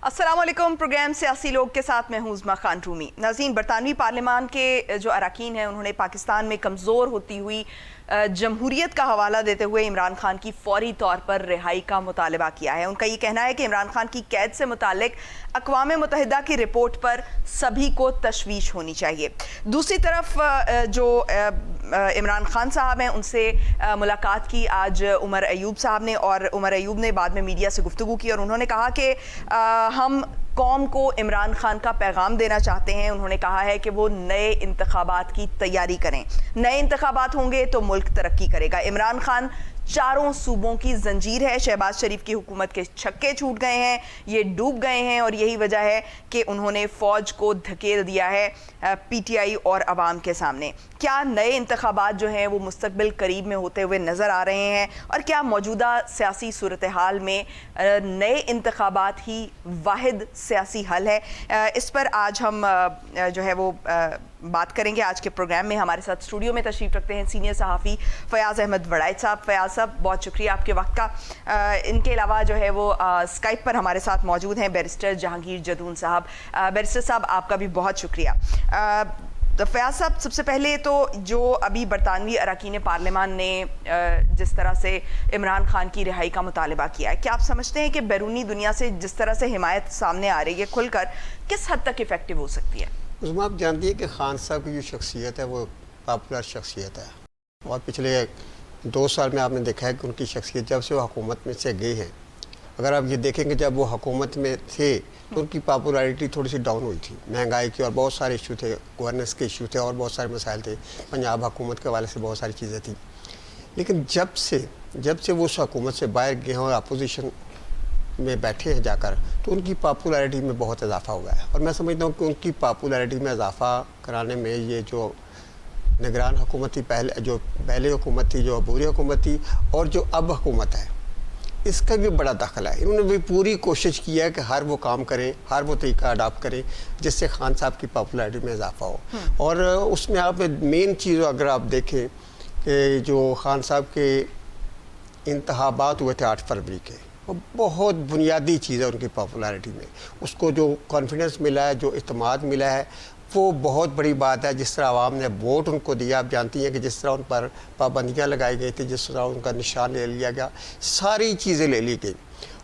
अस्सलाम वालेकुम। प्रोग्राम सियासी लोग के साथ मैं हूं उज़्मा खान रूमी। नाज़रीन, बरतानवी पार्लियामान के जो अरकान हैं उन्होंने पाकिस्तान में कमज़ोर होती हुई जमहूरियत का हवाला देते हुए इमरान खान की फौरी तौर पर रिहाई का मुतालबा किया है। उनका ये कहना है कि इमरान खान की कैद से मुतालिक अक़वाम मुत्तहिदा की रिपोर्ट पर सभी को तशवीश होनी चाहिए। दूसरी तरफ जो इमरान खान साहब हैं उनसे मुलाकात की आज उमर अयूब साहब ने, और उमर अयूब ने बाद में मीडिया से गुफ्तगू की और उन्होंने कहा कि हम कौम को इमरान खान का पैगाम देना चाहते हैं। उन्होंने कहा है कि वो नए इंतखाबात की तैयारी करें, नए इंतखाबात होंगे तो मुल्क तरक्की करेगा। इमरान खान चारों सूबों की जंजीर है। शहबाज शरीफ की हुकूमत के छक्के छूट गए हैं, ये डूब गए हैं, और यही वजह है कि उन्होंने फ़ौज को धकेल दिया है पीटीआई और अवाम के सामने। क्या नए इंतखाबात जो हैं वो मुस्तकबिल करीब में होते हुए नज़र आ रहे हैं, और क्या मौजूदा सियासी सूरत हाल में नए इंतखाबात ही वाहिद सियासी हल है? इस पर आज हम जो है वो बात करेंगे। आज के प्रोग्राम में हमारे साथ स्टूडियो में तशरीफ़ रखते हैं सीनियर सहाफ़ी फ़याज़ अहमद वड़ाइच साहब। फ़याज़ साहब, बहुत शुक्रिया आपके वक्त का। इनके अलावा जो है वो स्काइप पर हमारे साथ मौजूद हैं बैरिस्टर जहांगीर जदून साहब। बैरिस्टर साहब, आपका भी बहुत शुक्रिया। तो फ़याज़ साहब, सबसे पहले तो जो अभी बरतानवी अरकान पार्लियामान ने जिस तरह से इमरान खान की रिहाई का मुतालबा किया है, क्या आप समझते हैं कि बैरूनी दुनिया से जिस तरह से हिमायत सामने आ रही है खुलकर, किस हद तक इफ़ेक्टिव हो सकती है? उसमें आप जानती है कि खान साहब की जो शख्सियत है वो पॉपुलर शख्सियत है, और पिछले 2 साल में आपने देखा है कि उनकी शख्सियत जब से वो हुकूमत में से गए हैं, अगर आप ये देखेंगे जब वो हुकूमत में थे तो उनकी पॉपुलैरिटी थोड़ी सी डाउन हुई थी, महंगाई की और बहुत सारे इशू थे, गवर्नेंस के इशू थे और बहुत सारे मसाइल थे, पंजाब हुकूमत के हवाले से बहुत सारी चीज़ें थी। लेकिन जब से वो उस हुकूमत से बाहर गए हैं और अपोजिशन में बैठे हैं जाकर, तो उनकी पॉपुलैरिटी में बहुत इजाफा हुआ है। और मैं समझता हूँ कि उनकी पॉपुलैरिटी में इजाफा कराने में ये जो निगरान हुकूमत थी, पहले हुकूमत थी, जो अबूरी हुकूमत थी, और जो अब हुकूमत है, इसका भी बड़ा दखल है। इन्होंने भी पूरी कोशिश की है कि हर वो काम करें, हर वो तरीका अडाप्ट करें जिससे खान साहब की पॉपुलैरिटी में इजाफा हो। और उसमें आप मेन चीज़ अगर आप देखें कि जो खान साहब के इंतखाबात हुए थे 8 फरवरी के, वो बहुत बुनियादी चीज़ है उनकी पॉपुलैरिटी में। उसको जो कॉन्फिडेंस मिला है, जो इत्मीनान मिला है, वो बहुत बड़ी बात है। जिस तरह आवाम ने वोट उनको दिया, आप जानती हैं कि जिस तरह उन पर पाबंदियाँ लगाई गई थी, जिस तरह उनका निशान ले लिया गया, सारी चीज़ें ले ली गई,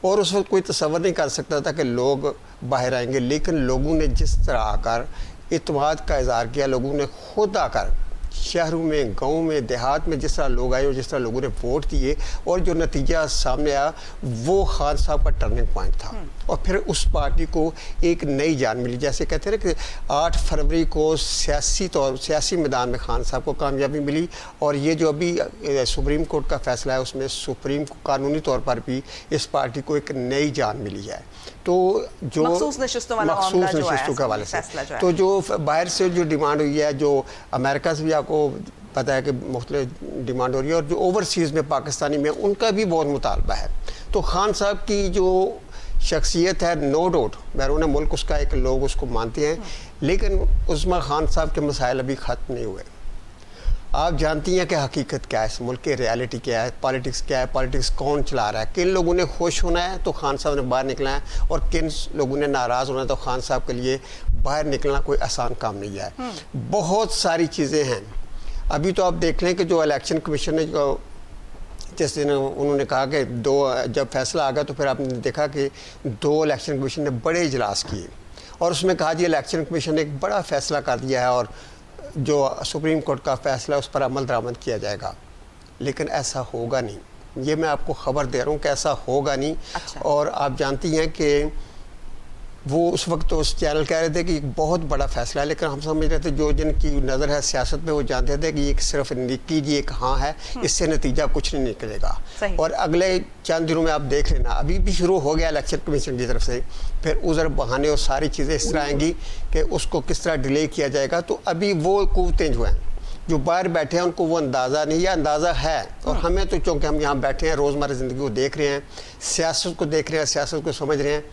और उस वक्त कोई तसव्वुर नहीं कर सकता था कि लोग बाहर आएंगे। लेकिन लोगों ने जिस तरह आकर इत्मीनान का इज़हार किया, लोगों ने खुद आकर शहरों में, गाँव में, देहात में जिस तरह लोग आए और जिस तरह लोगों ने वोट दिए, और जो नतीजा सामने आया वो खान साहब का टर्निंग पॉइंट था। और फिर उस पार्टी को एक नई जान मिली। जैसे कहते हैं ना कि 8 फरवरी को सियासी मैदान में खान साहब को कामयाबी मिली, और ये जो अभी सुप्रीम कोर्ट का फैसला है उसमें सुप्रीम कानूनी तौर पर भी इस पार्टी को एक नई जान मिली है। तो जो मखसूस नशिस्तों के हवाले से, तो जो बाहर से जो डिमांड हुई है, जो अमेरिका से भी आपको पता है कि मुख्तलिफ डिमांड हो रही है, और जो ओवरसीज़ में पाकिस्तानी में उनका भी बहुत मुतालबा है। तो खान साहब की जो शख्सियत है, नो डाउट बैरून मुल्क उसका एक लोग उसको मानते हैं, लेकिन उस्मा खान साहब के मसाइल अभी ख़त्म नहीं हुए। आप जानती हैं कि हकीकत क्या है, इस मुल्क की रियलिटी क्या है, पॉलिटिक्स क्या है, पॉलिटिक्स कौन चला रहा है, किन लोगों ने खुश होना है तो खान साहब ने बाहर निकला है, और किन लोगों ने नाराज़ होना है तो खान साहब के लिए बाहर निकलना कोई आसान काम नहीं है। बहुत सारी चीज़ें हैं। अभी तो आप देख लें कि जो इलेक्शन कमीशन ने जिस दिन उन्होंने कहा कि जब फैसला आ गया तो फिर आपने देखा कि 2 इलेक्शन कमीशन ने बड़े इजलास किए, और उसमें कहा जी इलेक्शन कमीशन ने एक बड़ा फ़ैसला कर दिया है और जो सुप्रीम कोर्ट का फ़ैसला है उस पर अमल दरामद किया जाएगा। लेकिन ऐसा होगा नहीं, ये मैं आपको ख़बर दे रहा हूँ कि ऐसा होगा नहीं। अच्छा। और आप जानती हैं कि वो उस वक्त तो उस चैनल कह रहे थे कि एक बहुत बड़ा फैसला है, लेकिन हम समझ रहे थे जो जिनकी नज़र है सियासत में वो जानते थे कि ये सिर्फ निक्की जी एक हाँ है, इससे नतीजा कुछ नहीं निकलेगा। और अगले चंद दिनों में आप देख लेना, अभी भी शुरू हो गया इलेक्शन कमीशन की तरफ से, फिर उधर बहाने और सारी चीज़ें इस तरह आएंगी कि उसको किस तरह डिले किया जाएगा। तो अभी वो कुव्वतें जो हैं जो बाहर बैठे हैं उनको वो अंदाज़ा नहीं, या अंदाज़ा है, और हमें तो चूँकि हम यहाँ बैठे हैं रोज़मर्रा ज़िंदगी को देख रहे हैं, सियासत को देख रहे हैं, सियासत को समझ रहे हैं,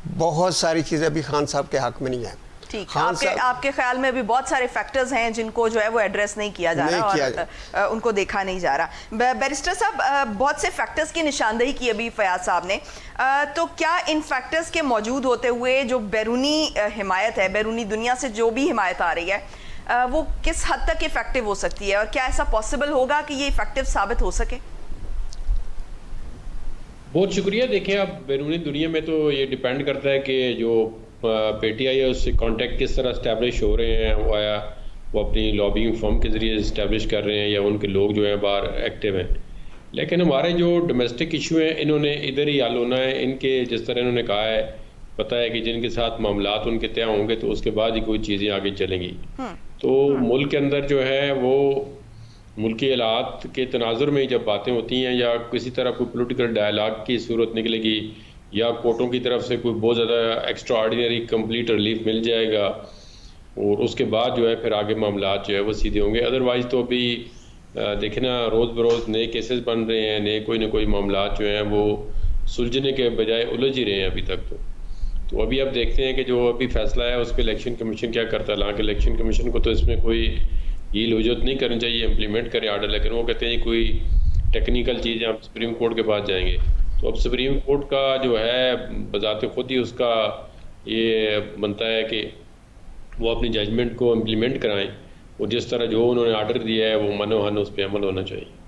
बहुत सारी चीज़ें अभी खान साहब के हक़ में नहीं है। ٹھیک، آپ کے خیال میں ابھی بہت سارے فیکٹرز ہیں جن کو جو ہے وہ ایڈریس نہیں کیا جا رہا اور ان کو دیکھا نہیں جا رہا. بیرسٹر صاحب، بہت سے فیکٹرز کی نشاندہی کی ابھی فیاض صاحب نے، تو کیا ان فیکٹرز کے موجود ہوتے ہوئے جو بیرونی حمایت ہے، بیرونی دنیا سے جو بھی حمایت آ رہی ہے، وہ کس حد تک افیکٹو ہو سکتی ہے، اور کیا ایسا پاسبل ہوگا کہ یہ افیکٹو ثابت ہو سکے؟ بہت شکریہ. دیکھیں، اب بیرونی دنیا میں تو یہ ڈیپینڈ کرتا ہے کہ جو پی ٹی آئی ہے اس سے کانٹیکٹ کس طرح اسٹیبلش ہو رہے ہیں. وہ آیا وہ اپنی لابنگ فرم کے ذریعے اسٹیبلش کر رہے ہیں یا ان کے لوگ جو ہیں باہر ایکٹیو ہیں. لیکن ہمارے جو ڈومیسٹک ایشو ہیں انہوں نے ادھر ہی حل ہونا ہے. ان کے جس طرح انہوں نے کہا ہے، پتہ ہے کہ جن کے ساتھ معاملات ان کے طے ہوں گے تو اس کے بعد ہی کوئی چیزیں آگے چلیں گی. تو ملک کے اندر جو ہے وہ ملکی حالات کے تناظر میں جب باتیں ہوتی ہیں یا کسی طرح کوئی پولیٹیکل ڈائلاگ کی صورت نکلے گی یا کورٹوں کی طرف سے کوئی بہت زیادہ ایکسٹرا آرڈینری کمپلیٹ ریلیف مل جائے گا، اور اس کے بعد جو ہے پھر آگے معاملات جو ہے وہ سیدھے ہوں گے. ادروائز تو ابھی دیکھیں نا، روز بروز نئے کیسز بن رہے ہیں، نئے کوئی نہ کوئی معاملات جو ہیں وہ سلجھنے کے بجائے الجھ ہی رہے ہیں ابھی تک. تو ابھی اب دیکھتے ہیں کہ جو ابھی فیصلہ ہے اس پہ الیکشن کمیشن کیا کرتا ہے. حالانکہ الیکشن کمیشن کو تو اس میں کوئی یہ لوجت نہیں کرنی چاہیے، امپلیمنٹ کریں آرڈر، لیکن وہ کہتے ہیں کوئی ٹیکنیکل چیز ہے ہم سپریم کورٹ کے پاس جائیں گے. تو اب سپریم کورٹ کا جو ہے بذات خود ہی اس کا یہ بنتا ہے کہ وہ اپنی ججمنٹ کو امپلیمنٹ کرائیں، اور جس طرح جو انہوں نے آرڈر دیا ہے وہ من و ہن اس پہ عمل ہونا چاہیے.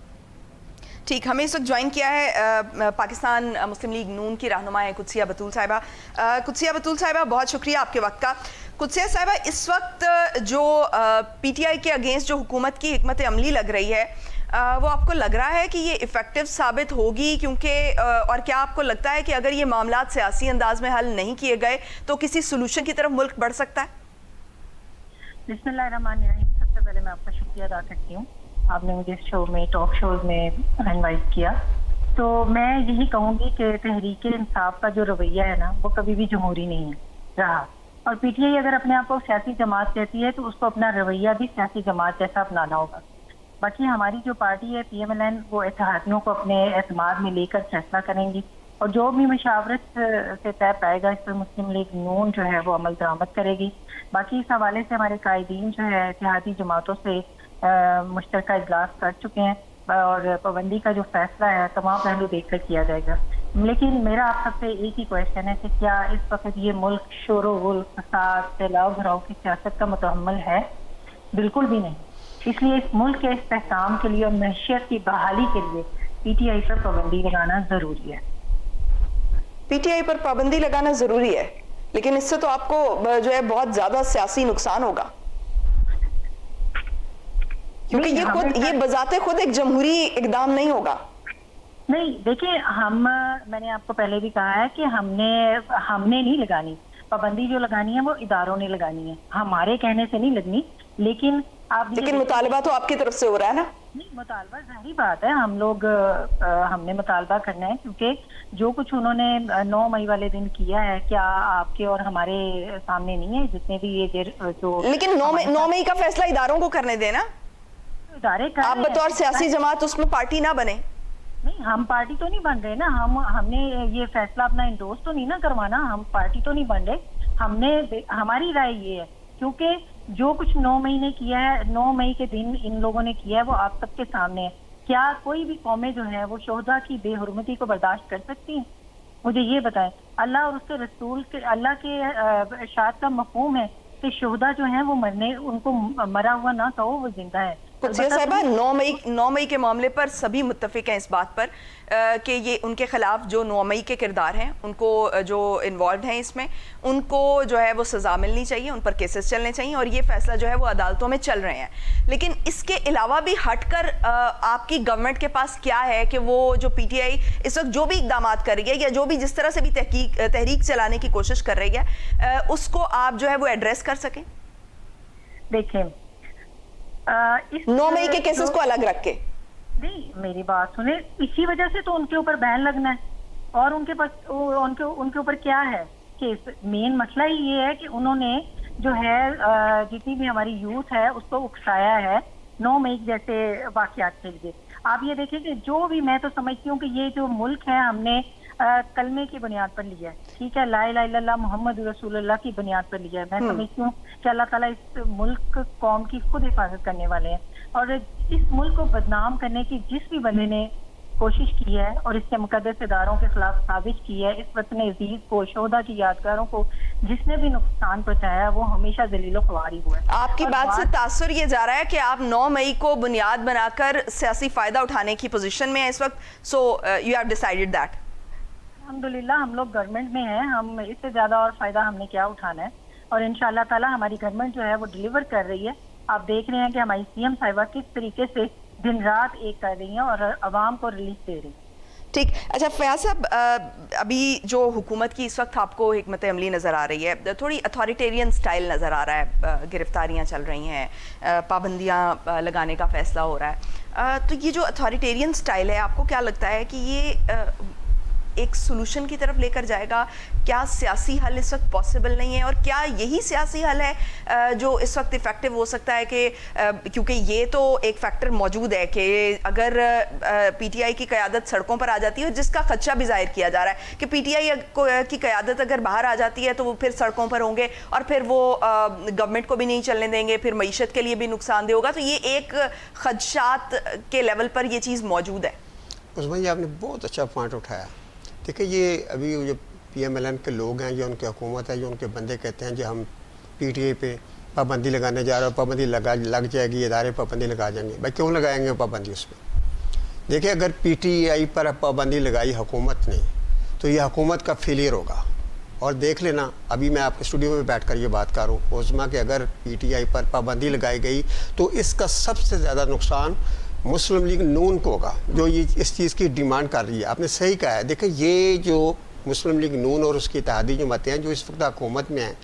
ٹھیک، ہمیں اس وقت جوائن کیا ہے پاکستان مسلم لیگ نون کی رہنما ہے قدسیہ بتول صاحبہ. قدسیہ بتول صاحبہ، بہت شکریہ آپ کے وقت کا. قدسیہ صاحبہ، اس وقت جو پی ٹی آئی کے اگینسٹ جو حکومت کی حکمت عملی لگ رہی ہے، وہ آپ کو لگ رہا ہے کہ یہ افیکٹو ثابت ہوگی؟ کیونکہ اور کیا آپ کو لگتا ہے کہ اگر یہ معاملات سیاسی انداز میں حل نہیں کیے گئے تو کسی سولوشن کی طرف ملک بڑھ سکتا ہے؟ بسم اللہ الرحمن الرحیم. سب سے پہلے میں آپ کا شکریہ ادا کرتی ہوں، آپ نے مجھے اس شو میں، ٹاک شوز میں انوائٹ کیا. تو میں یہی کہوں گی کہ تحریک انصاف کا جو رویہ ہے نا، وہ کبھی بھی جمہوری نہیں ہے رہا. اور پی ٹی آئی اگر اپنے آپ کو سیاسی جماعت کہتی ہے تو اس کو اپنا رویہ بھی سیاسی جماعت جیسا اپنانا ہوگا. باقی ہماری جو پارٹی ہے پی ایم ایل این، وہ اتحادیوں کو اپنے اعتماد میں لے کر فیصلہ کریں گی، اور جو بھی مشاورت سے طے پائے گا اس پر مسلم لیگ نون جو ہے وہ عمل درآمد کرے گی. باقی اس حوالے سے ہمارے قائدین جو ہے اتحادی جماعتوں سے مشترکہ اجلاس کر چکے ہیں، اور پابندی کا جو فیصلہ ہے تمام پہلو دیکھ کر کیا جائے گا. لیکن میرا آپ سب سے ایک ہی کویشچن ہے کہ کیا اس وقت یہ ملک شور و غل، فساد، پھیلاؤ بھراؤ کی سیاست کا متحمل ہے؟ بالکل بھی نہیں. اس لیے اس ملک کے استحکام کے لیے اور معیشت کی بحالی کے لیے پی ٹی آئی پر پابندی لگانا ضروری ہے. پی ٹی آئی پر پابندی لگانا ضروری ہے، لیکن اس سے تو آپ کو جو ہے بہت زیادہ سیاسی نقصان ہوگا، کیونکہ یہ بذات خود ایک جمہوری اقدام نہیں ہوگا. نہیں، دیکھیں، میں نے آپ کو پہلے بھی کہا ہے کہ ہم نے نہیں لگانی پابندی. جو لگانی ہے وہ اداروں نے لگانی ہے، ہمارے کہنے سے نہیں لگنی. لیکن مطالبہ تو آپ کی طرف سے ہو رہا ہے نا؟ نہیں، مطالبہ ظاہری بات ہے، ہم نے مطالبہ کرنا ہے، کیونکہ جو کچھ انہوں نے 9 مئی والے دن کیا ہے، کیا آپ کے اور ہمارے سامنے نہیں ہے؟ جتنے بھی یہ جو، لیکن 9 مئی کا فیصلہ اداروں کو کرنے دینا. ادارے آپ بطور سیاسی جماعت اس میں پارٹی نہ بنے. نہیں، ہم پارٹی تو نہیں بن رہے نا. ہم نے یہ فیصلہ اپنا انڈورس تو نہیں نا کروانا. ہم پارٹی تو نہیں بن رہے. ہماری رائے یہ ہے، کیونکہ جو کچھ 9 مئی نے کیا ہے، 9 مئی کے دن ان لوگوں نے کیا ہے، وہ آپ سب کے سامنے ہے. کیا کوئی بھی قومیں جو ہیں وہ شہداء کی بے حرمتی کو برداشت کر سکتی ہیں؟ مجھے یہ بتائیں. اللہ اور اس کے رسول کے، اللہ کے ارشاد کا مفہوم ہے کہ شہداء جو ہیں وہ مرنے، ان کو مرا ہوا نہ کہو، وہ زندہ ہے. قدسیہ صاحبہ، 9 مئی کے معاملے پر سبھی متفق ہیں اس بات پر کہ یہ ان کے خلاف جو 9 مئی کے کردار ہیں، ان کو جو انوالوڈ ہیں اس میں، ان کو جو ہے وہ سزا ملنی چاہیے، ان پر کیسز چلنے چاہیے، اور یہ فیصلہ جو ہے وہ عدالتوں میں چل رہے ہیں. لیکن اس کے علاوہ بھی ہٹ کر آپ کی گورنمنٹ کے پاس کیا ہے کہ وہ جو پی ٹی آئی اس وقت جو بھی اقدامات کر رہی ہے، یا جو بھی جس طرح سے بھی تحریک چلانے کی کوشش کر رہی ہے، اس کو آپ جو ہے وہ ایڈریس کر سکیں؟ دیکھیں، 9 مئی کے کیسز کو الگ رکھ کے، نہیں، میری بات سنیں، اسی وجہ سے تو ان کے اوپر بین لگنا ہے. اور ان کے پاس ان کے اوپر کیا ہے کہ مین مسئلہ ہی یہ ہے کہ انہوں نے جو ہے جتنی بھی ہماری یوتھ ہے اس کو اکسایا ہے 9 مئی جیسے واقعات کے لیے. آپ یہ دیکھیں کہ جو بھی، میں تو سمجھتی ہوں کہ یہ جو ملک ہے ہم نے کلمے کی بنیاد پر لیا ہے. ठीक है, ला इलाहा इल्लल्लाह मोहम्मद रसूलुल्लाह की बुनियाद पर लिया है। मैं समझती हूँ कि अल्लाह ताला इस मुल्क कौम की खुद हिफाजत करने वाले हैं, और इस मुल्क को बदनाम करने की जिस भी बंदे ने कोशिश की है और इसके मुकद्दस इदारों के खिलाफ साजिश की है, इस वतन अजीज को, शोहदा की यादगारों को जिसने भी नुकसान पहुंचाया, वो हमेशा जलीलो ख्वारी हुआ है। आपकी बात से तासुर ये जा रहा है कि आप 9 मई को बुनियाद बनाकर सियासी फायदा उठाने की पोजीशन में हैं इस वक्त, so you have decided that. अल्हम्दुलिल्लाह हम लोग गवर्नमेंट में हैं, हम इससे ज्यादा और फायदा हमने क्या उठाना है, और इंशाअल्लाह ताला हमारी गवर्नमेंट जो है वो डिलीवर कर रही है। आप देख रहे हैं कि हमारी सीएम साहिबा किस तरीके से दिन रात एक कर रही हैं और आवाम को रिलीफ दे रही हैं। ठीक, अच्छा फयाज साहब, अभी जो हुकूमत की इस वक्त आपको हिकमत अमली नज़र आ रही है, थोड़ी अथॉरिटेरियन स्टाइल नज़र आ रहा है, गिरफ्तारियां चल रही हैं, पाबंदियां लगाने का फ़ैसला हो रहा है, तो ये जो अथॉरिटेरियन स्टाइल है, आपको क्या लगता है कि ये एक सोल्यूशन की तरफ लेकर जाएगा? क्या सियासी हल इस वक्त पॉसिबल नहीं है, और क्या यही सियासी हल है जो इस वक्त इफ़ेक्टिव हो सकता है? कि क्योंकि ये तो एक फैक्टर मौजूद है कि अगर पीटीआई की क़यादत सड़कों पर आ जाती है, जिसका खदशा भी जाहिर किया जा रहा है कि पीटीआई की क़यादत अगर बाहर आ जाती है तो वो फिर सड़कों पर होंगे और फिर वो गवर्नमेंट को भी नहीं चलने देंगे, फिर मईशत के लिए भी नुकसानदेह होगा। तो ये एक खदशात के लेवल पर ये चीज़ मौजूद है। उस्मान जी, आपने बहुत अच्छा पॉइंट उठाया। देखिए, ये अभी जो PMLN के लोग हैं, जो उनकी हुकूमत है, जो उनके बंदे कहते हैं जो हम PTI पे पाबंदी लगाने जा रहे हो, पाबंदी लग जाएगी, इदारे पाबंदी लगा जाएंगे। भाई क्यों लगाएंगे पाबंदी उस पर? देखिए, अगर PTI पर पाबंदी लगाई हुकूमत ने तो ये हुकूमत का फेलियर होगा। और देख लेना, अभी मैं आपके स्टूडियो में बैठ कर ये बात कर रहा हूँ ओज़मा, कि अगर PTI पर पाबंदी लगाई गई तो इसका सबसे ज़्यादा नुकसान मुस्लिम लीग नून को होगा, जो ये इस चीज़ की डिमांड कर रही है। आपने सही कहा है। देखिए, ये जो मुस्लिम लीग नून और उसकी इत्तेहादी जमातें हैं जो इस वक्त हुकूमत में हैं,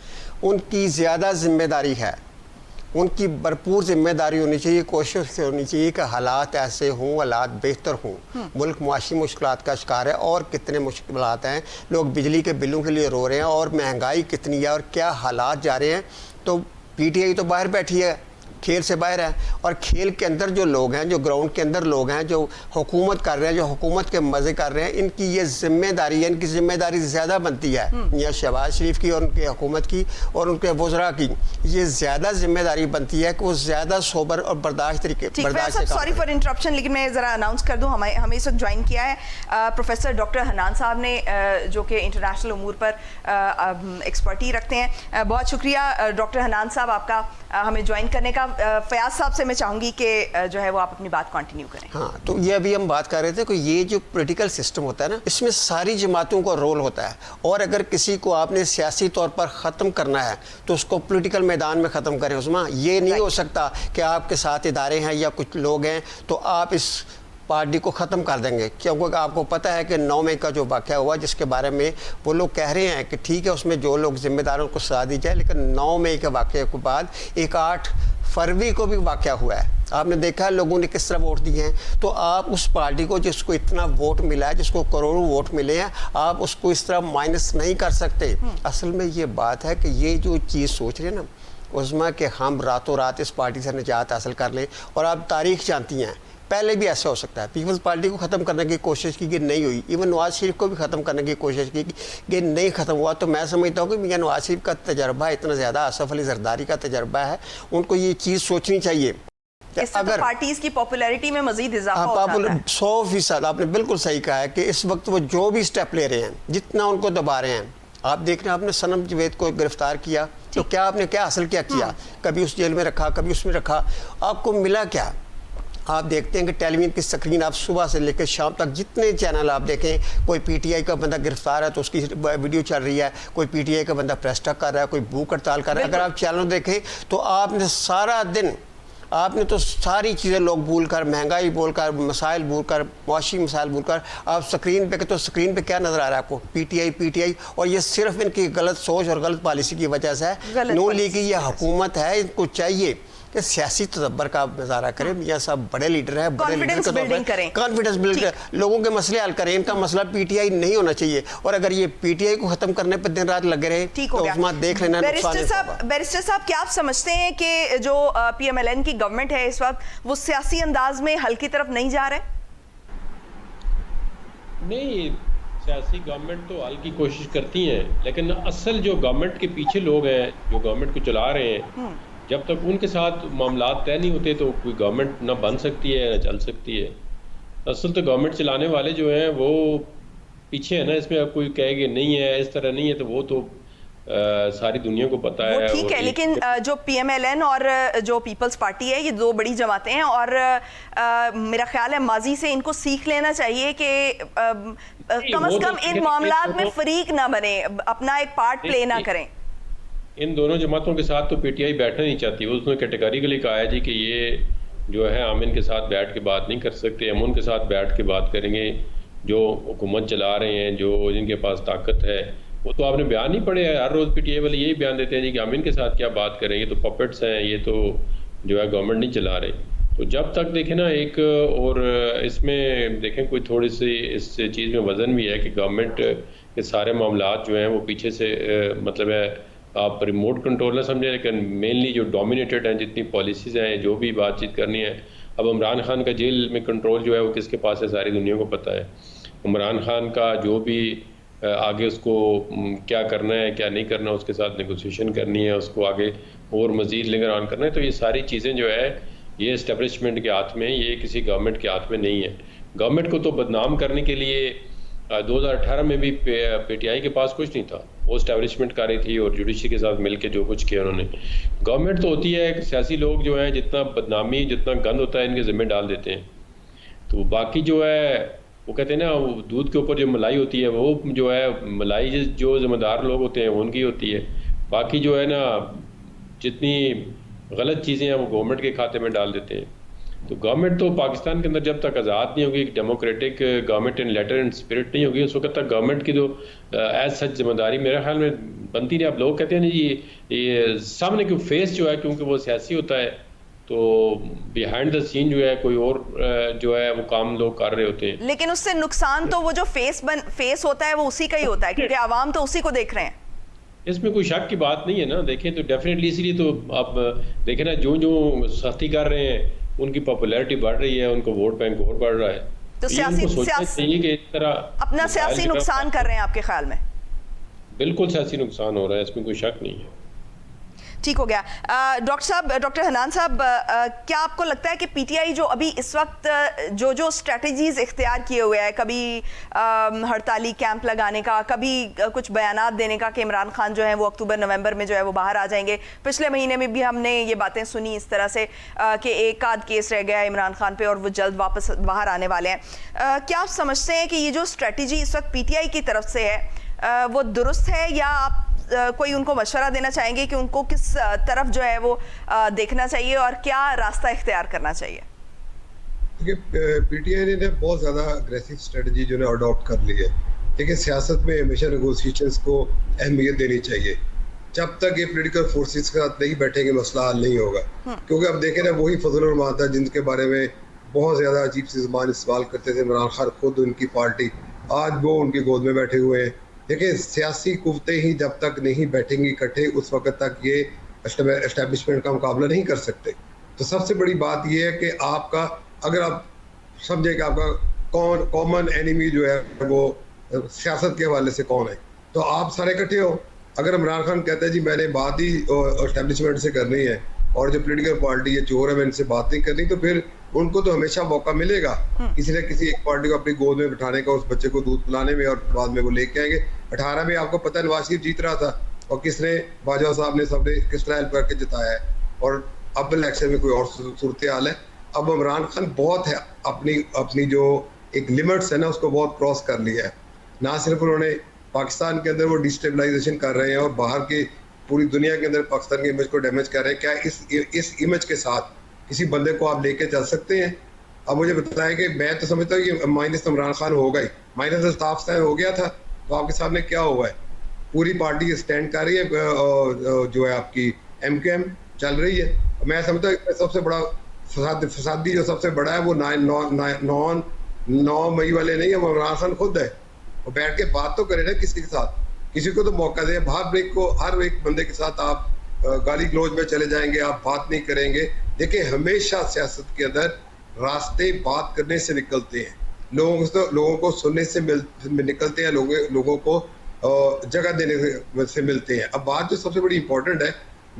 उनकी ज़्यादा ज़िम्मेदारी है, उनकी भरपूर ज़िम्मेदारी होनी चाहिए, कोशिश होनी चाहिए कि हालात ऐसे हों, हालात बेहतर हों। मुल्क मुआशी मुश्किलात का शिकार है, और कितने मुश्किलात हैं, लोग बिजली के बिलों के लिए रो रहे हैं, और महंगाई कितनी है, और क्या हालात जा रहे हैं। तो PTI तो बाहर बैठी है, खेल से बाहर है, और खेल के अंदर जो लोग हैं, जो ग्राउंड के अंदर लोग हैं, जो हुकूमत कर रहे हैं, जो हुकूमत के मज़े कर रहे हैं, इनकी ये जिम्मेदारी है, इनकी जिम्मेदारी ज़्यादा बनती है मियां शहबाज शरीफ की और उनकी हुकूमत की और उनके वज़रा की। ये ज़्यादा जिम्मेदारी बनती है कि वो ज़्यादा सोबर और बर्दाश्त तरीके बर्दाश्त। सॉरी फॉर इंटरप्शन, लेकिन मैं ज़रा अनाउंस कर दूँ, हमें इस वक्त ज्वाइन किया है प्रोफेसर डॉक्टर हनान साहब ने, जो कि इंटरनेशनल उमूर पर एक्सपर्टी रखते हैं। बहुत शुक्रिया डॉक्टर हनान साहब आपका हमें ज्वाइन करने का। फयाज साहब से मैं चाहूँगी कि जो है वो आप अपनी बात कंटिन्यू करें। हाँ, तो ये अभी हम बात कर रहे थे कि ये जो पॉलिटिकल सिस्टम होता है ना, इसमें सारी जमातों का रोल होता है, और अगर किसी को आपने सियासी तौर पर ख़त्म करना है तो उसको पॉलिटिकल मैदान में ख़त्म करें। उस्मा, ये नहीं हो सकता कि आपके साथ इदारे हैं या कुछ लोग हैं तो आप इस पार्टी को ख़त्म कर देंगे, क्योंकि आपको पता है कि 9 मई का जो वाक़या हुआ, जिसके बारे में वो लोग कह रहे हैं कि ठीक है उसमें जो लोग ज़िम्मेदारों को सजा दी जाए, लेकिन 9 मई के वाक़े के बाद एक 8 फरवरी को भी वाक़या हुआ है। आपने देखा है लोगों ने किस तरह वोट दिए हैं। तो आप उस पार्टी को जिसको इतना वोट मिला है, जिसको करोड़ों वोट मिले हैं, आप उसको इस तरह माइनस नहीं कर सकते। असल में ये बात है कि ये जो चीज़ सोच रहे हैं ना उस्मा, कि हम रातों रात इस पार्टी से निजात हासिल कर लें, और आप तारीख जानती हैं पहले भी ऐसा हो सकता है। पीपल्स पार्टी को ख़त्म करने की कोशिश की कि नहीं हुई, इवन नवाज शरीफ को भी ख़त्म करने की कोशिश की कि नहीं ख़त्म हुआ। तो मैं समझता हूँ कि मियां नवाज शरीफ का तजर्बा इतना ज़्यादा, आसफ अली जरदारी का तजर्बा है, उनको ये चीज़ सोचनी चाहिए। अगर तो पार्टीज की पॉपुलैरिटी में मजीद इजाफा हो जाता है। 100% आपने बिल्कुल सही कहा है कि इस वक्त वो जो भी स्टेप ले रहे हैं, जितना उनको दबा रहे हैं, आप देख रहे हैं आपने सनम जवेद को गिरफ्तार किया तो क्या आपने क्या हासिल किया? कभी उस जेल में रखा, कभी उसमें रखा, आपको मिला क्या? आप देखते हैं कि टेलीविजन की स्क्रीन आप सुबह से लेकर शाम तक जितने चैनल आप देखें, कोई PTI का बंदा गिरफ्तार है तो उसकी वीडियो चल रही है, कोई PTI का बंदा प्रेस टक कर रहा है, कोई भूख हड़ताल कर रहा है। अगर आप चैनल देखें तो आपने सारा दिन आपने तो सारी चीज़ें लोग भूल कर, महंगाई बोल कर, मसाइल भूल कर, मुआशी मसाइल भूल कर, आप स्क्रीन पे तो स्क्रीन पे क्या नज़र आ रहा है आपको? PTI। और ये सिर्फ इनकी गलत सोच और गलत पॉलिसी की वजह से है। नून लीग की ये हुकूमत है, इनको चाहिए कि सियासी तदब्बर का नज़ारा करें। मियां साहब बड़े लीडर हैं, बड़े लीडर का कॉन्फिडेंस बिल्ड करें, लोगों के मसले हल करें। इनका मसला PTI नहीं होना चाहिए, और अगर ये PTI को ख़त्म करने पर दिन रात लगे रहे तो उसमें देख लेना। बैरिस्टर साहब, क्या आप समझते हैं कि जो PMLN की गवर्नमेंट है इस वक्त, वो सियासी अंदाज में हल की तरफ नहीं जा रहे? नहीं, سیاسی گورنمنٹ تو حل کی کوشش کرتی ہیں، لیکن اصل جو گورنمنٹ کے پیچھے لوگ ہیں جو گورنمنٹ کو چلا رہے ہیں، جب تک ان کے ساتھ معاملات طے نہیں ہوتے تو کوئی گورنمنٹ نہ بن سکتی ہے نہ چل سکتی ہے. اصل تو گورنمنٹ چلانے والے جو ہیں وہ پیچھے ہیں نا. اس میں اب کوئی کہے کہ نہیں ہے اس طرح نہیں ہے تو وہ تو ساری دنیا کو پتہ ہے. وہ ٹھیک ہے، لیکن جو پی ایم ایل این اور جو پیپلز پارٹی ہے یہ دو بڑی جماعتیں ہیں، اور میرا خیال ہے ماضی سے ان کو سیکھ لینا چاہیے کہ کم از کم ان معاملات میں فریق نہ بنے، اپنا ایک پارٹ پلے نہ کریں. ان دونوں جماعتوں کے ساتھ تو پی ٹی آئی بیٹھنا نہیں چاہتی. اس نے کیٹیگریکلی کہا ہے جی کہ یہ جو ہے ہم ان کے ساتھ بیٹھ کے بات نہیں کر سکتے، ہم ان کے ساتھ بیٹھ کے بات کریں گے جو حکومت چلا رہے ہیں، جو جن کے پاس طاقت ہے. وہ تو آپ نے بیان نہیں پڑھے، ہر روز پی ٹی آئی والے یہی بیان دیتے ہیں جی کہ ہم ان کے ساتھ کیا بات کریں، یہ تو پپٹس ہیں، یہ تو جو ہے گورنمنٹ نہیں چلا رہے. تو جب تک دیکھیں نا ایک اور اس میں دیکھیں کوئی تھوڑی سی اس چیز میں وزن بھی ہے کہ گورنمنٹ کے سارے معاملات جو ہیں وہ پیچھے سے مطلب ہے آپ ریموٹ کنٹرول نہ سمجھیں، لیکن مینلی جو ڈومینیٹڈ ہیں جتنی پالیسیز ہیں جو بھی بات چیت کرنی ہے. اب عمران خان کا جیل میں کنٹرول جو ہے وہ کس کے پاس ہے ساری دنیا کو پتہ ہے. عمران خان کا جو بھی آگے اس کو کیا کرنا ہے کیا نہیں کرنا، اس کے ساتھ نیگوسیشن کرنی ہے، اس کو آگے اور مزید لنگر آن کرنا ہے. تو یہ ساری چیزیں جو ہے یہ اسٹیبلشمنٹ کے ہاتھ میں، یہ کسی گورنمنٹ کے ہاتھ میں نہیں ہے. گورنمنٹ کو تو بدنام کرنے کے لیے 2018 میں بھی پی ٹی آئی کے پاس کچھ نہیں تھا، وہ اسٹیبلشمنٹ کر رہی تھی اور جوڈیشری کے ساتھ مل کے جو کچھ کیا انہوں نے. گورنمنٹ تو ہوتی ہے کہ سیاسی لوگ جو ہیں جتنا بدنامی جتنا گند ہوتا ہے ان کے ذمہ ڈال دیتے ہیں. تو باقی جو ہے وہ کہتے ہیں نا دودھ کے اوپر جو ملائی ہوتی ہے وہ جو ہے ملائی جو ذمہ دار لوگ ہوتے ہیں وہ ان کی ہوتی ہے. باقی جو ہے نا جتنی غلط چیزیں ہیں وہ گورنمنٹ کے کھاتے میں ڈال دیتے ہیں. تو گورنمنٹ تو پاکستان کے اندر جب تک آزاد نہیں ہوگی، democratic government in letter and spirit نہیں ہوگی، اس وقت تک گورنمنٹ کی جو ایز سچ ذمہ داری میرے خیال میں بنتی نہیں. اب لوگ کہتے ہیں جی یہ سامنے کی فیس جو ہے کیونکہ وہ سیاسی ہوتا ہے تو بیہائنڈ دا سین جو ہے کوئی اور جو ہے وہ کام لوگ کر رہے ہوتے ہیں. لیکن اس سے نقصان تو وہ جو فیس ہوتا ہے وہ اسی کا ہی ہوتا ہے کیونکہ عوام تو اسی کو دیکھ رہے ہیں. اس میں کوئی شک کی بات نہیں ہے نا. دیکھیں تو ڈیفینیٹلی اس لیے تو اب دیکھیں نا جو سختی کر رہے ہیں ان کی پاپولیرٹی بڑھ رہی ہے، ان کو ووٹ بینک اور بڑھ رہا ہے. تو اپنا سیاسی نقصان کر رہے ہیں آپ کے خیال میں؟ بالکل سیاسی نقصان ہو رہا ہے، اس میں کوئی شک نہیں ہے. ٹھیک ہو گیا. ڈاکٹر حنان صاحب، کیا آپ کو لگتا ہے کہ پی ٹی آئی جو ابھی اس وقت جو اسٹریٹجیز اختیار کیے ہوئے ہے، کبھی ہڑتالی کیمپ لگانے کا، کبھی کچھ بیانات دینے کا کہ عمران خان جو ہے وہ اکتوبر نومبر میں جو ہے وہ باہر آ جائیں گے، پچھلے مہینے میں بھی ہم نے یہ باتیں سنی اس طرح سے کہ ایک آدھ کیس رہ گیا ہے عمران خان پہ اور وہ جلد واپس باہر آنے والے ہیں، کیا آپ سمجھتے ہیں کہ یہ جو اسٹریٹجی اس وقت پی ٹی آئی کی طرف سے ہے وہ درست ہے، یا آپ کوئی ان کو مشورہ دینا چاہیں گے کہ ان کو کس طرف جو ہے وہ دیکھنا چاہیے اور کیا راستہ اختیار کرنا چاہیے؟ پی ٹی آئی نے بہت زیادہ اگریسو اسٹریٹجی جو ہے اڈاپٹ کر لی ہے. لیکن سیاست میں ہمیشہ نیگوسیشنز کو اہمیت دینی چاہیے. جب تک یہ پولیٹیکل فورسز کے ساتھ نہیں بیٹھیں گے مسئلہ حل نہیں ہوگا. کیونکہ اب دیکھیں نا وہی فضل الرحمان تھا جن کے بارے میں بہت زیادہ عجیب سی زبان استعمال کرتے تھے عمران خان خود، ان کی پارٹی، آج وہ ان کی گود میں بیٹھے ہوئے ہیں. دیکھیں سیاسی قوتیں ہی جب تک نہیں بیٹھیں گی اکٹھے اس وقت تک یہ اسٹیبلشمنٹ کا مقابلہ نہیں کر سکتے. تو سب سے بڑی بات یہ ہے کہ آپ کا اگر آپ سمجھیں کہ آپ کا کامن اینیمی جو ہے وہ سیاست کے حوالے سے کون ہے، تو آپ سارے اکٹھے ہو. اگر عمران خان کہتا ہے جی میں نے بات ہی اسٹیبلشمنٹ سے کرنی ہے اور جو پولیٹیکل پارٹی ہے چور ہے میں ان سے بات نہیں کرنی، تو پھر ان کو تو ہمیشہ موقع ملے گا کسی نہ کسی ایک پارٹی کو اپنی گود میں بٹھانے کا، اس بچے کو دودھ پلانے میں، اور بعد میں وہ لے کے آئیں گے. 18 میں آپ کو پتہ ہے نواز شریف جیت رہا تھا اور کس نے باجوہ صاحب نے سب نے کس طرح ہیلپ کر کے جتایا ہے، اور اب الیکشن میں کوئی اور صورتحال ہے. اب عمران خان بہت ہے اپنی جو ایک لمٹس ہے نا اس کو بہت کراس کر لیا ہے. نہ صرف انہوں نے پاکستان کے اندر وہ ڈیسٹیبلائزیشن کر رہے ہیں اور باہر کی پوری دنیا کے اندر پاکستان کی امیج کو ڈیمیج کر رہے ہیں. کیا اس امیج کے ساتھ کسی بندے کو آپ لے کے چل سکتے ہیں؟ اب مجھے بتائیں کہ میں تو سمجھتا ہوں کہ مائنس عمران خان ہوگا ہی، مائنس الطاف صاحب ہو گیا تھا، تو آپ کے سامنے کیا ہوا ہے؟ پوری پارٹی اسٹینڈ کر رہی ہے، جو ہے آپ کی ایم کیو ایم چل رہی ہے. میں سمجھتا ہوں کہ سب سے بڑا فسادی جو سب سے بڑا ہے وہ 9 مئی والے نہیں ہے، وہ عمران خان خود ہے. وہ بیٹھ کے بات تو کرے نا کسی کے ساتھ، کسی کو تو موقع دے. ہر ایک بندے کے ساتھ آپ گالی گلوچ میں چلے جائیں گے، آپ بات نہیں کریں گے. دیکھیں ہمیشہ سیاست کے اندر راستے بات کرنے سے نکلتے ہیں. लोगों को सुनने से निकलते हैं, लोगों को जगह देने से मिलते हैं. अब बात जो सबसे बड़ी इंपॉर्टेंट है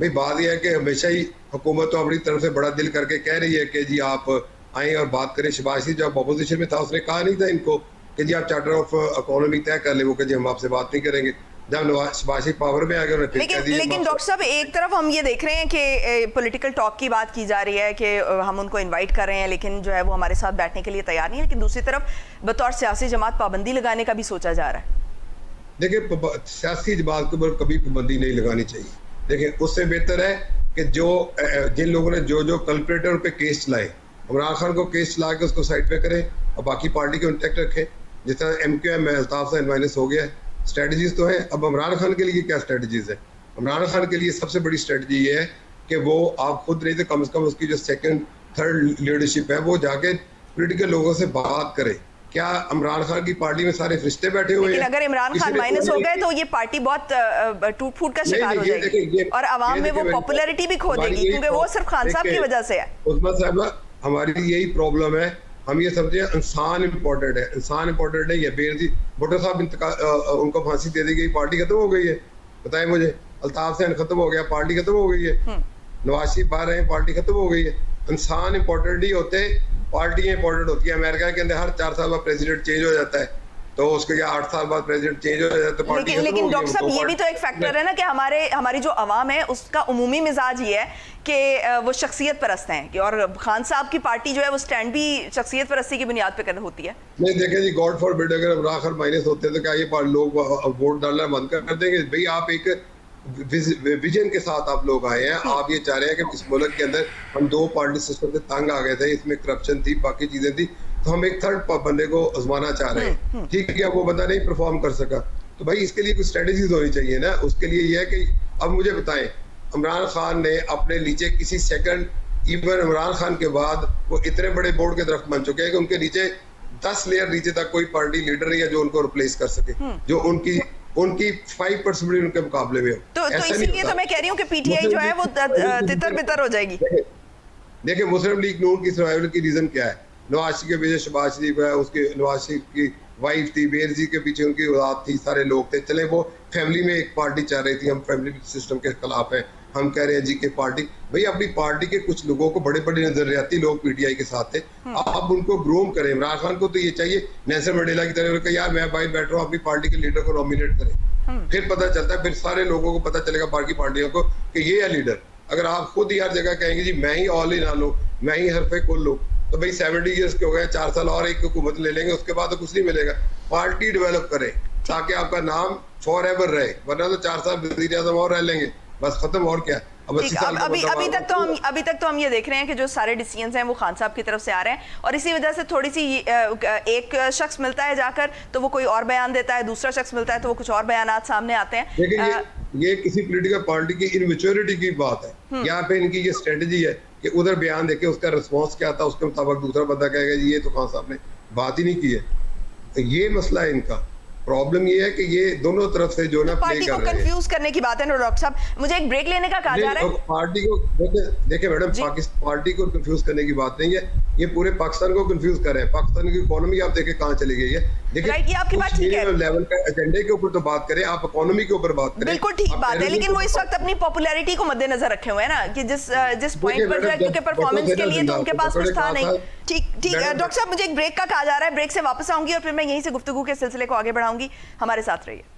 भाई, बात यह है कि हमेशा ही हुकूमत तो अपनी तरफ से बड़ा दिल करके कह रही है कि जी आप आएँ और बात करें. शहबाज शरीफ जब अपोजिशन में था उसने कहा नहीं था इनको कि जी आप चार्टर ऑफ इकोनॉमी तय कर ले, वो कि जी हम आपसे बात नहीं करेंगे. जब शहबाज शरीफ पावर में आ गए उन्होंने लेकिन डॉक्टर साहब, एक तरफ हम ये देख रहे हैं कि पॉलिटिकल टॉक की बात की जा रही है कि हम उनको इनवाइट कर रहे हैं, लेकिन जो है वो हमारे साथ बैठने के लिए तैयार नहीं है. लेकिन दूसरी तरफ बतौर सियासी जमात पाबंदी लगाने का भी सोचा जा रहा है. देखिए, सियासी जमात के ऊपर कभी पाबंदी नहीं लगानी चाहिए. देखिए, उससे बेहतर है कि जिन लोगों ने जो कल्परेटर पे केस चलाए, इमरान खान को केस चला के उसको साइड पे करें और बाकी पार्टी को इंटैक्ट रखें. जिस तरह MQM में अल्ताफ से माइनस हो गया है. स्ट्रेटजीज तो हैं. अब इमरान खान के लिए क्या स्ट्रेटजीज है? इमरान खान के लिए सबसे बड़ी स्ट्रेटजी ये है कि वो आप खुद नहीं तो कम से कम उसकी जो सेकंड थर्ड लीडरशिप है वो जाके पॉलिटिकल लोगों से बात करे. क्या इमरान खान की पार्टी में सारे फरिश्ते बैठे हुए हैं? लेकिन अगर इमरान खान माइनस हो गए तो ये पार्टी बहुत टूट फूट का शिकार हो जाएगी और आवाम में वो पॉपुलैरिटी भी खो देगी, क्योंकि वो सिर्फ खान साहब की वजह से है. उस्मान साहब, हमारी यही प्रॉब्लम है. हम ये समझे इंसान इम्पोर्टेंट है. इंसान इम्पोर्टेंट नहीं है. बेनजीर भुट्टो साहब उनको फांसी दे दी गई, पार्टी खत्म हो गई है. बताएं मुझे. अल्ताफ हुसैन खत्म हो गया, पार्टी खत्म हो गई है. नवाज शरीफ बाहर रहे, पार्टी खत्म हो गई है. इंसान इम्पोर्टेंट नहीं होते, पार्टियां इंपॉर्टेंट होती है. अमेरिका के अंदर हर 4 साल बाद प्रेसिडेंट चेंज हो जाता है, तो उसके या 8 साल बाद प्रेसिडेंट चेंज हो जाता है, तो पार्टी. लेकिन डॉक्टर साहब, ये भी तो एक फैक्टर है ना कि हमारी जो अवाम है उसका उमूमी मिजाज ये है कि वो शख्सियत परस्त हैं, और खान साहब की पार्टी जो है वो स्टैंड भी शख्सियत परस्ती की बुनियाद पे कर होती है. नहीं, देखें जी, गॉड फॉरबिड अगर इमरान खान माइनस होते हैं तो क्या ये लोग वोट डालना बंद कर देंगे? भाई, आप एक विजन के साथ आप लोग आए हैं. आप ये चाह रहे हैं कि इस मुल्क के अंदर हम 2 पार्टी सिस्टम से तंग आ गए थे, इसमें करप्शन थी, बाकी चीजें थी, तो हम एक थर्ड बंदे को आजमाना चाह रहे हैं. ठीक है, वो बंदा नहीं परफॉर्म कर सका, तो भाई इसके लिए कुछ स्ट्रेटजीज होनी चाहिए ना. उसके लिए ये है कि अब मुझे बताएं, इमरान खान ने अपने नीचे किसी सेकंड, इवन इमरान खान के बाद वो इतने बड़े बोर्ड के दरख्त बन चुके हैं कि उनके नीचे 10 लेयर नीचे तक कोई पार्टी लीडर नहीं है जो उनको रिप्लेस कर सके, जो उनकी 5% भी उनके मुकाबले में हो. तो इसीलिए तो मैं कह रही हूँ कि PTI जो है वो तितर बितर हो जाएगी. देखिए, मुस्लिम लीग नून की सर्वाइवल की रीजन क्या है? नवाज शरीफ के पीछे शहबाज शरीफ है, उसके नवाज शरीफ की वाइफ थी, बेनजीर के पीछे उनकी औलाद थी, सारे लोग थे. चले वो फैमिली में एक पार्टी चाह रही थी, हम फैमिली सिस्टम के खिलाफ हैं, हम कह रहे हैं जी के पार्टी. भाई, अपनी पार्टी के कुछ लोगों को, बड़े बड़े नजरियाती लोग PTI के साथ थे, आप उनको ग्रूम करें. इमरान खान को तो ये चाहिए नेल्सन मंडेला की तरह, यार मैं भाई बैठ रहा हूँ, अपनी पार्टी के लीडर को नॉमिनेट करें. फिर पता चलता है, फिर सारे लोगों को पता चलेगा बाकी पार्टियों को कि ये है लीडर. अगर आप खुद ही हर जगह कहेंगे जी मैं ही ऑल इन लो, मैं ही हर पे कुल लो, तो भाई 70 ईयर्स के हो गए, 4 साल और एक हुकूमत ले लेंगे, उसके बाद तो कुछ नहीं मिलेगा. पार्टी डेवलप करें ताकि आपका नाम फॉर एवर रहे, वरना तो 4 साल वज़ीर आज़म और रह लेंगे, बस खत्म. और क्या? अभी तक तो हम ये देख रहे हैं कि जो सारे डिसीजंस हैं वो खान साहब की तरफ से आ रहे हैं, और इसी वजह से थोड़ी सी एक शख्स मिलता है जाकर तो वो कोई और बयान देता है, दूसरा शख्स मिलता है तो वो कुछ और बयानात सामने आते हैं. लेकिन ये किसी पॉलिटिकल पार्टी की इनमेच्योरिटी की बात है. यहाँ पे इनकी ये स्ट्रेटजी है कि उधर बयान देके उसका रिस्पॉन्स क्या था, उसके मुताबिक दूसरा बंदा कहेगा ये तो खान साहब ने बात ही नहीं की है. तो ये मसला है इनका. प्रॉब्लम ये है कि ये दोनों तरफ से जो ना पार्टी को कंफ्यूज करने की बात है ना डॉक्टर साहब. मुझे एक ब्रेक लेने का कहा जा रहा है. पार्टी को देखिए मैडम, पाकिस्तान पार्टी को कंफ्यूज करने की बात नहीं है, ये पूरे पाकिस्तान को कंफ्यूज कर रहे हैं. पाकिस्तान की इकोनॉमी आप देखें कहाँ चली गई है. देखिए, ये आपकी बात ठीक है, लेवल का एजेंडे के ऊपर तो बात करें, आप इकोनॉमी के ऊपर बात करें. बिल्कुल ठीक बात है, लेकिन वो इस वक्त अपनी पॉपुलैरिटी को मद्देनजर रखे हुए हैं ना, कि जिस पॉइंट पर जो है, क्योंकि परफॉर्मेंस के लिए तो उनके पास कुछ था नहीं. ठीक डॉक्टर साहब, मुझे एक ब्रेक का कहा जा रहा है, ब्रेक से वापस आऊंगी और फिर मैं यहीं से गुफ्तगू के सिलसिले को आगे बढ़ाऊंगी. हमारे साथ रहिए.